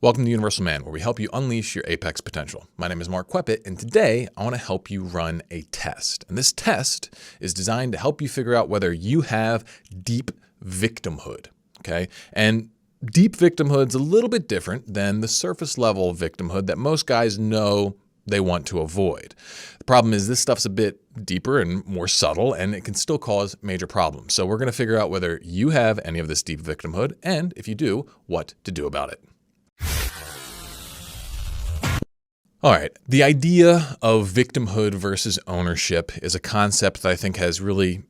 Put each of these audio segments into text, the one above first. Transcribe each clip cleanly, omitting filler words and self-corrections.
Welcome to Universal Man, where we help you unleash your apex potential. My name is Mark Kweppett, and today I want to help you run a test. And this test is designed to help you figure out whether you have deep victimhood, okay? And deep victimhood's a little bit different than the surface level victimhood that most guys know they want to avoid. The problem is this stuff's a bit deeper and more subtle, and it can still cause major problems. So we're going to figure out whether you have any of this deep victimhood, and if you do, what to do about it. All right, the idea of victimhood versus ownership is a concept that I think has really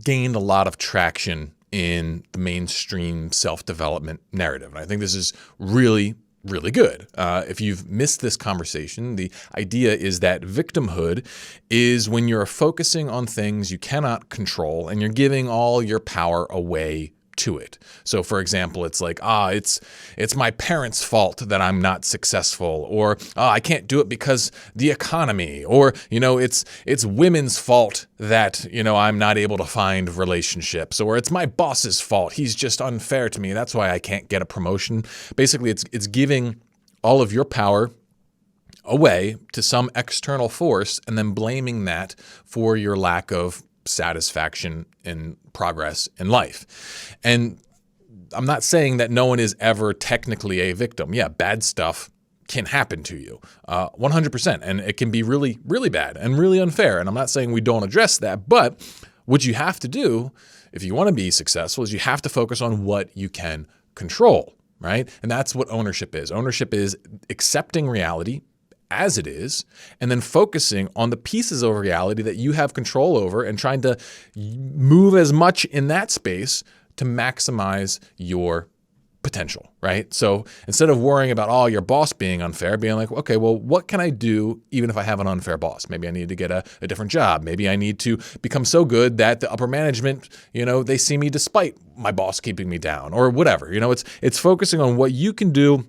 gained a lot of traction in the mainstream self-development narrative. And I think this is really good. If you've missed this conversation, the idea is that victimhood is when you're focusing on things you cannot control and you're giving all your power away to it. So for example, it's like, it's my parents' fault that I'm not successful, or I can't do it because the economy, or, it's women's fault that, I'm not able to find relationships, or it's my boss's fault. He's just unfair to me. That's why I can't get a promotion. Basically, it's giving all of your power away to some external force and then blaming that for your lack of satisfaction and progress in life. And I'm not saying that no one is ever technically a victim. Yeah, bad stuff can happen to you 100%. And it can be really, really bad and really unfair. And I'm not saying we don't address that, but what you have to do if you want to be successful is you have to focus on what you can control, right? And that's what ownership is. Ownership is accepting reality as it is, and then focusing on the pieces of reality that you have control over and trying to move as much in that space to maximize your potential, right? So instead of worrying about, your boss being unfair, being like, okay, well, what can I do even if I have an unfair boss? Maybe I need to get a different job. Maybe I need to become so good that the upper management, they see me despite my boss keeping me down or whatever. It's focusing on what you can do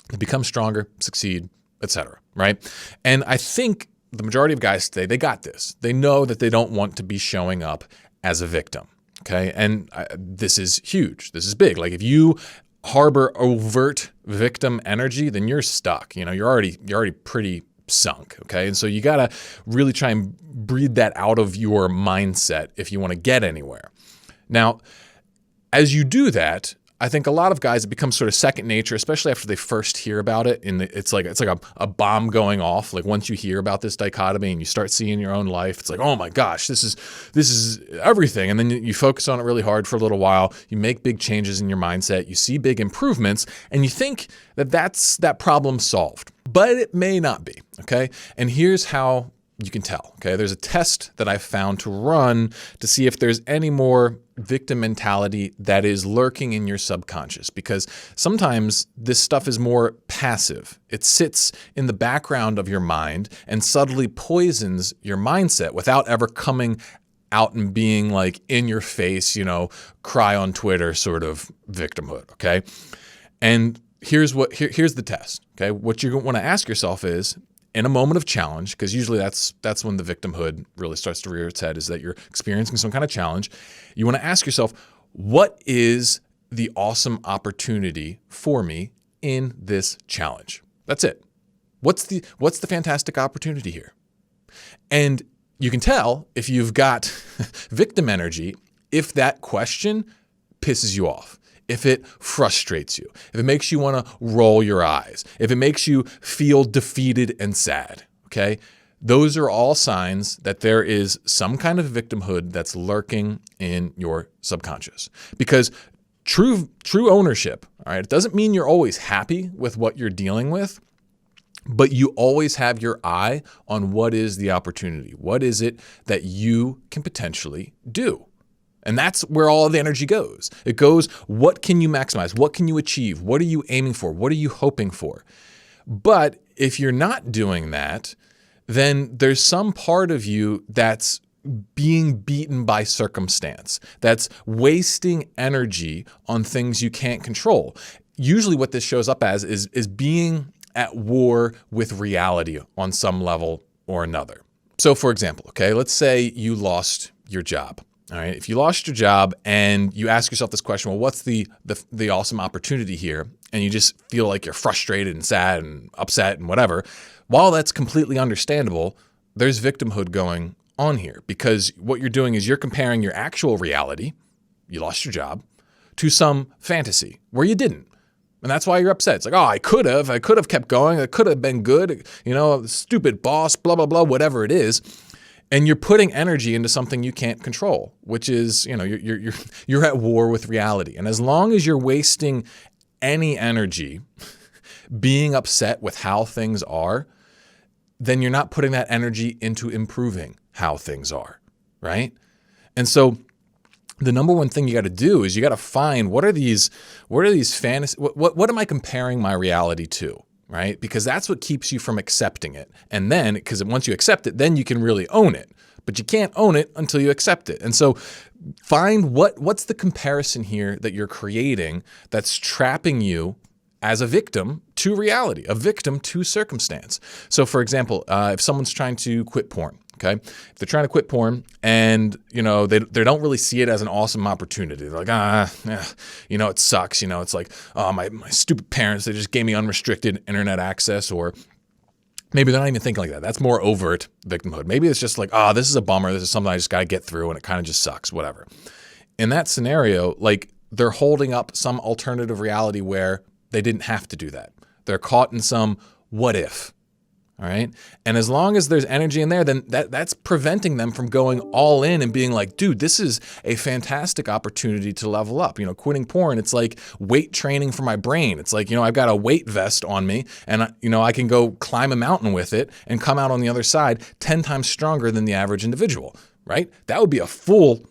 to become stronger, succeed, etc. Right? And I think the majority of guys today, they got this. They know that they don't want to be showing up as a victim. Okay. And this is huge. This is big. Like if you harbor overt victim energy, then you're stuck. You're already pretty sunk. Okay. And so you got to really try and breathe that out of your mindset if you want to get anywhere. Now, as you do that, I think a lot of guys, it becomes sort of second nature, especially after they first hear about it. And it's like a bomb going off. Like once you hear about this dichotomy and you start seeing your own life, it's like, oh my gosh, this is everything. And then you focus on it really hard for a little while. You make big changes in your mindset. You see big improvements, and you think that problem solved. But it may not be. Okay, and here's how you can tell. Okay, there's a test that I found to run to see if there's any more victim mentality that is lurking in your subconscious, because sometimes this stuff is more passive. It sits in the background of your mind and subtly poisons your mindset without ever coming out and being like in your face, cry on Twitter sort of victimhood. Okay, and here's the test. Okay, what you want to ask yourself is, in a moment of challenge, because usually that's when the victimhood really starts to rear its head, is that you're experiencing some kind of challenge. You want to ask yourself, what is the awesome opportunity for me in this challenge? That's it. What's the fantastic opportunity here? And you can tell if you've got victim energy if that question pisses you off, if it frustrates you, if it makes you want to roll your eyes, if it makes you feel defeated and sad, okay? Those are all signs that there is some kind of victimhood that's lurking in your subconscious. Because true ownership, all right, it doesn't mean you're always happy with what you're dealing with, but you always have your eye on what is the opportunity. What is it that you can potentially do? And that's where all of the energy goes. It goes, what can you maximize? What can you achieve? What are you aiming for? What are you hoping for? But if you're not doing that, then there's some part of you that's being beaten by circumstance, that's wasting energy on things you can't control. Usually what this shows up as is being at war with reality on some level or another. So for example, okay, let's say you lost your job. All right. If you lost your job and you ask yourself this question, well, what's the awesome opportunity here? and you just feel like you're frustrated and sad and upset and whatever, while that's completely understandable, there's victimhood going on here, because what you're doing is you're comparing your actual reality, you lost your job, to some fantasy where you didn't. And that's why you're upset. It's like, oh, I could have kept going. I could have been good. Stupid boss, blah, blah, blah, whatever it is. And you're putting energy into something you can't control, which is, you're at war with reality. And as long as you're wasting any energy being upset with how things are, then you're not putting that energy into improving how things are, right? And so the number one thing you got to do is you got to find what are these fantasy, what am I comparing my reality to, right? Because that's what keeps you from accepting it. And then, because once you accept it, then you can really own it. But you can't own it until you accept it. And so find what's the comparison here that you're creating that's trapping you as a victim to reality, a victim to circumstance. So for example, if someone's trying to quit porn, okay? If they're trying to quit porn and, they don't really see it as an awesome opportunity. They're like, it sucks. It's like, oh, my stupid parents, they just gave me unrestricted internet access. Or maybe they're not even thinking like that. That's more overt victimhood. Maybe it's just like, oh, this is a bummer. This is something I just got to get through and it kind of just sucks, whatever. In that scenario, like they're holding up some alternative reality where they didn't have to do that. They're caught in some what if. All right. And as long as there's energy in there, then that's preventing them from going all in and being like, dude, this is a fantastic opportunity to level up. Quitting porn, it's like weight training for my brain. It's like, I've got a weight vest on me and, I can go climb a mountain with it and come out on the other side 10 times stronger than the average individual, right? That would be a full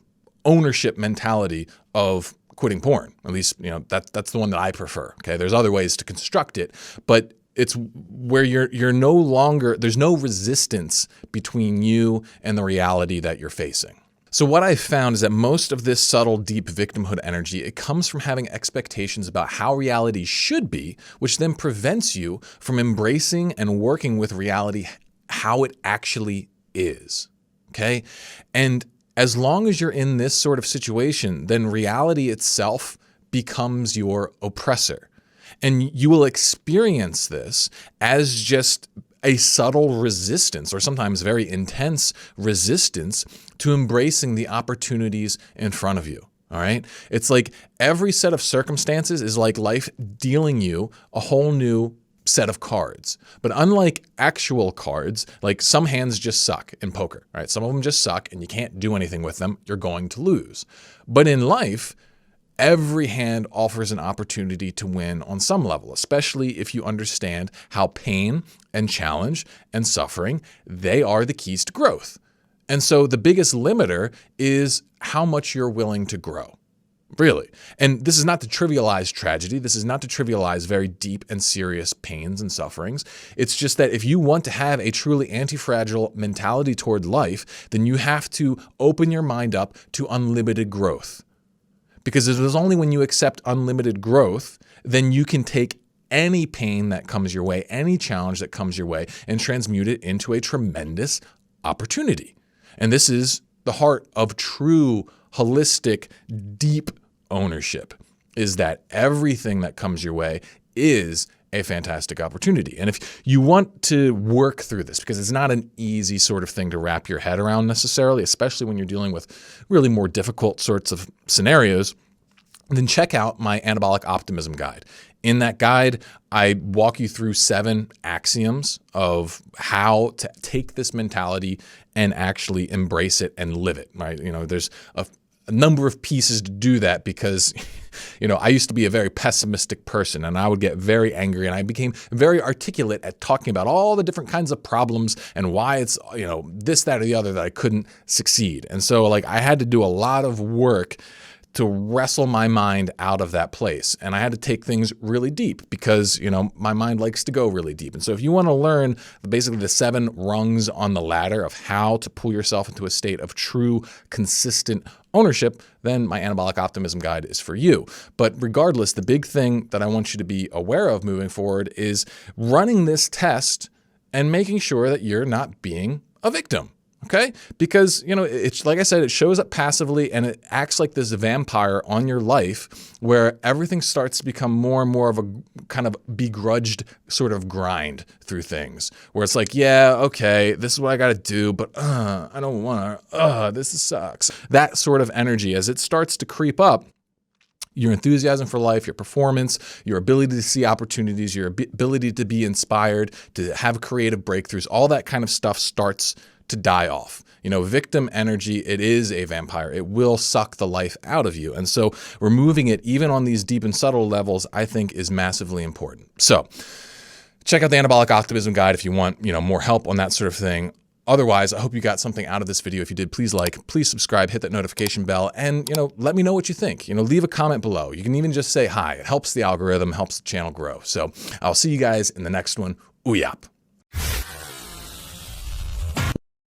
ownership mentality of quitting porn. At least, that's the one that I prefer. Okay. There's other ways to construct it, but it's where you're no longer, there's no resistance between you and the reality that you're facing. So what I've found is that most of this subtle, deep victimhood energy, it comes from having expectations about how reality should be, which then prevents you from embracing and working with reality how it actually is. Okay. And as long as you're in this sort of situation, then reality itself becomes your oppressor. And you will experience this as just a subtle resistance, or sometimes very intense resistance, to embracing the opportunities in front of you. All right. It's like every set of circumstances is like life dealing you a whole new set of cards. But unlike actual cards, like some hands just suck in poker, right? Some of them just suck and you can't do anything with them. You're going to lose. But in life, every hand offers an opportunity to win on some level, especially if you understand how pain and challenge and suffering, they are the keys to growth. And so the biggest limiter is how much you're willing to grow. Really. And this is not to trivialize tragedy. This is not to trivialize very deep and serious pains and sufferings. It's just that if you want to have a truly anti-fragile mentality toward life, then you have to open your mind up to unlimited growth. Because it is only when you accept unlimited growth, then you can take any pain that comes your way, any challenge that comes your way, and transmute it into a tremendous opportunity. And this is the heart of true, holistic, deep ownership, is that everything that comes your way is a fantastic opportunity. And if you want to work through this, because it's not an easy sort of thing to wrap your head around necessarily, especially when you're dealing with really more difficult sorts of scenarios, then check out my Anabolic Optimism Guide. In that guide, I walk you through 7 axioms of how to take this mentality and actually embrace it and live it, right? There's a number of pieces to do that because, I used to be a very pessimistic person and I would get very angry, and I became very articulate at talking about all the different kinds of problems and why it's, this, that, or the other that I couldn't succeed. And so I had to do a lot of work to wrestle my mind out of that place. And I had to take things really deep because, my mind likes to go really deep. And so if you want to learn basically the 7 rungs on the ladder of how to pull yourself into a state of true, consistent ownership, then my Anabolic Optimism Guide is for you. But regardless, the big thing that I want you to be aware of moving forward is running this test and making sure that you're not being a victim. Okay? Because, it's like I said, it shows up passively and it acts like this vampire on your life where everything starts to become more and more of a kind of begrudged sort of grind through things where it's like, yeah, okay, this is what I got to do, but I don't want to, this sucks. That sort of energy, as it starts to creep up, your enthusiasm for life, your performance, your ability to see opportunities, your ability to be inspired, to have creative breakthroughs, all that kind of stuff starts to die off. Victim energy, it is a vampire. It will suck the life out of you. And so removing it, even on these deep and subtle levels, I think is massively important. So check out the Anabolic Optimism Guide if you want, more help on that sort of thing. Otherwise, I hope you got something out of this video. If you did, please like, please subscribe, hit that notification bell, and, let me know what you think. Leave a comment below. You can even just say hi. It helps the algorithm, helps the channel grow. So I'll see you guys in the next one. Ooyap.